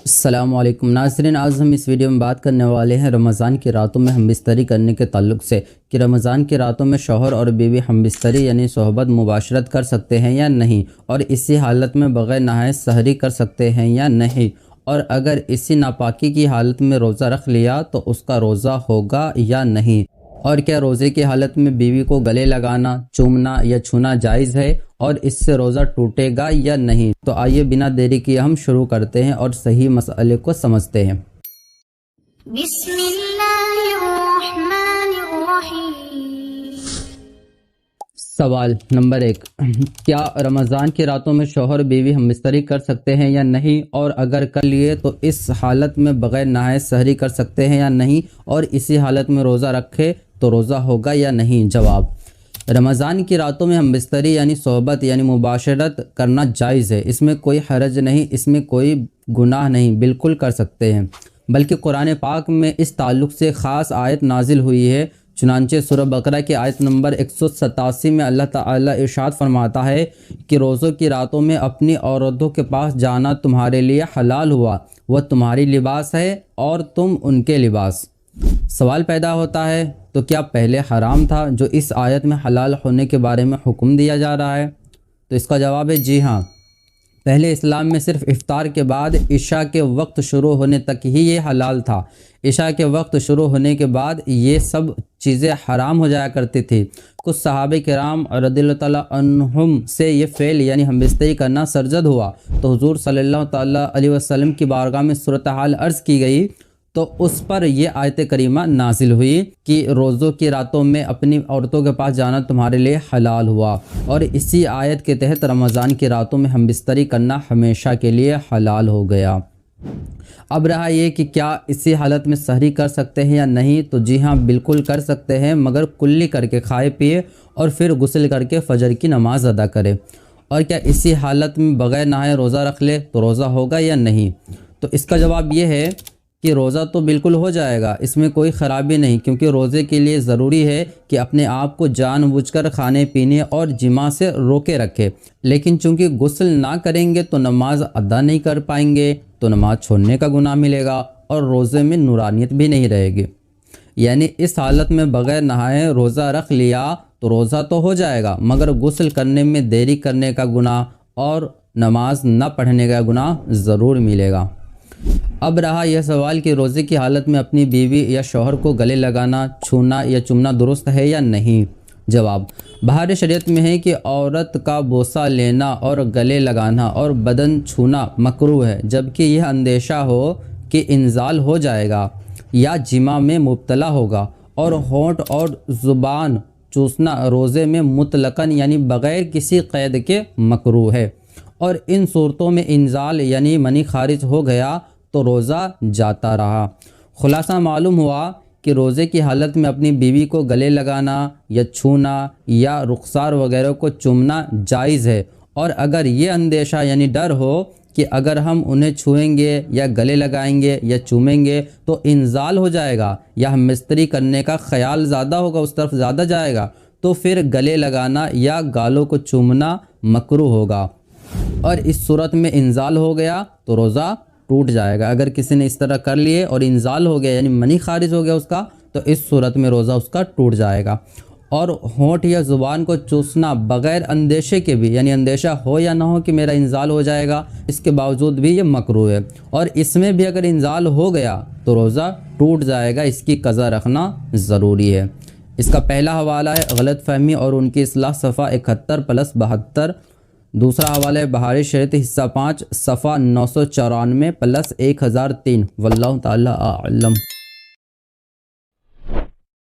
السلام علیکم ناظرین، آج ہم اس ویڈیو میں بات کرنے والے ہیں رمضان کی راتوں میں ہم بستری کرنے کے تعلق سے کہ رمضان کی راتوں میں شوہر اور بیوی ہم بستری یعنی صحبت مباشرت کر سکتے ہیں یا نہیں، اور اسی حالت میں بغیر نہائے سحری کر سکتے ہیں یا نہیں، اور اگر اسی ناپاکی کی حالت میں روزہ رکھ لیا تو اس کا روزہ ہوگا یا نہیں، اور کیا روزے کی حالت میں بیوی کو گلے لگانا، چومنا یا چھونا جائز ہے اور اس سے روزہ ٹوٹے گا یا نہیں۔ تو آئیے بنا دیری کیے ہم شروع کرتے ہیں اور صحیح مسئلے کو سمجھتے ہیں۔ بسم اللہ الرحمن الرحیم۔ سوال نمبر 1، کیا رمضان کی راتوں میں شوہر بیوی ہم بستری کر سکتے ہیں یا نہیں، اور اگر کر لیے تو اس حالت میں بغیر نہائے سحری کر سکتے ہیں یا نہیں، اور اسی حالت میں روزہ رکھے تو روزہ ہوگا یا نہیں؟ جواب، رمضان کی راتوں میں ہم بستری یعنی صحبت یعنی مباشرت کرنا جائز ہے، اس میں کوئی حرج نہیں، اس میں کوئی گناہ نہیں، بالکل کر سکتے ہیں، بلکہ قرآن پاک میں اس تعلق سے خاص آیت نازل ہوئی ہے۔ چنانچہ سورہ بقرہ کی آیت نمبر 187 میں اللہ تعالیٰ ارشاد فرماتا ہے کہ روزوں کی راتوں میں اپنی عورتوں کے پاس جانا تمہارے لیے حلال ہوا، وہ تمہاری لباس ہے اور تم ان کے لباس۔ سوال پیدا ہوتا ہے، تو کیا پہلے حرام تھا جو اس آیت میں حلال ہونے کے بارے میں حکم دیا جا رہا ہے؟ تو اس کا جواب ہے جی ہاں، پہلے اسلام میں صرف افطار کے بعد عشاء کے وقت شروع ہونے تک ہی یہ حلال تھا۔ عشاء کے وقت شروع ہونے کے بعد یہ سب چیزیں حرام ہو جایا کرتی تھی۔ کچھ صحابہ کرام رضی اللہ تعالیٰ عنہم سے یہ فعل یعنی ہم بستری کرنا سرزد ہوا، تو حضور صلی اللہ تعالیٰ علیہ وسلم کی بارگاہ میں صورتحال عرض کی گئی، تو اس پر یہ آیت کریمہ نازل ہوئی کہ روزوں کی راتوں میں اپنی عورتوں کے پاس جانا تمہارے لیے حلال ہوا، اور اسی آیت کے تحت رمضان کی راتوں میں ہم بستری کرنا ہمیشہ کے لیے حلال ہو گیا۔ اب رہا یہ کہ کیا اسی حالت میں سحری کر سکتے ہیں یا نہیں؟ تو جی ہاں، بالکل کر سکتے ہیں، مگر کلی کر کے کھائے پیے اور پھر غسل کر کے فجر کی نماز ادا کرے۔ اور کیا اسی حالت میں بغیر نہائے روزہ رکھ لے تو روزہ ہوگا یا نہیں؟ تو اس کا جواب یہ ہے کہ روزہ تو بالکل ہو جائے گا، اس میں کوئی خرابی نہیں، کیونکہ روزے کے لیے ضروری ہے کہ اپنے آپ کو جان بوجھ کر کھانے پینے اور جماع سے روکے رکھے، لیکن چونکہ غسل نہ کریں گے تو نماز ادا نہیں کر پائیں گے، تو نماز چھوڑنے کا گناہ ملے گا اور روزے میں نورانیت بھی نہیں رہے گی۔ یعنی اس حالت میں بغیر نہائے روزہ رکھ لیا تو روزہ تو ہو جائے گا، مگر غسل کرنے میں دیری کرنے کا گناہ اور نماز نہ پڑھنے کا گناہ ضرور ملے گا۔ اب رہا یہ سوال کہ روزے کی حالت میں اپنی بیوی یا شوہر کو گلے لگانا، چھونا یا چومنا درست ہے یا نہیں؟ جواب، بہار شریعت میں ہے کہ عورت کا بوسہ لینا اور گلے لگانا اور بدن چھونا مکروہ ہے، جبکہ یہ اندیشہ ہو کہ انزال ہو جائے گا یا جماع میں مبتلا ہوگا، اور ہونٹ اور زبان چوسنا روزے میں مطلقاً یعنی بغیر کسی قید کے مکروہ ہے، اور ان صورتوں میں انزال یعنی منی خارج ہو گیا تو روزہ جاتا رہا۔ خلاصہ معلوم ہوا کہ روزے کی حالت میں اپنی بیوی کو گلے لگانا یا چھونا یا رخسار وغیرہ کو چومنا جائز ہے، اور اگر یہ اندیشہ یعنی ڈر ہو کہ اگر ہم انہیں چھوئیں گے یا گلے لگائیں گے یا چومیں گے تو انزال ہو جائے گا یا ہم بستری کرنے کا خیال زیادہ ہوگا، اس طرف زیادہ جائے گا، تو پھر گلے لگانا یا گالوں کو چومنا مکروہ ہوگا، اور اس صورت میں انزال ہو گیا تو روزہ ٹوٹ جائے گا۔ اگر کسی نے اس طرح کر لیے اور انزال ہو گیا یعنی منی خارج ہو گیا اس کا، تو اس صورت میں روزہ اس کا ٹوٹ جائے گا۔ اور ہونٹ یا زبان کو چوسنا بغیر اندیشے کے بھی، یعنی اندیشہ ہو یا نہ ہو کہ میرا انزال ہو جائے گا، اس کے باوجود بھی یہ مکروہ ہے، اور اس میں بھی اگر انزال ہو گیا تو روزہ ٹوٹ جائے گا، اس کی قضا رکھنا ضروری ہے۔ اس کا پہلا حوالہ ہے غلط فہمی اور ان کی اصلاح صفحہ 71+72، دوسرا حوالہ ہے بہار شریعت حصہ 5 صفحہ 994+1003۔ واللہ تعالی اعلم۔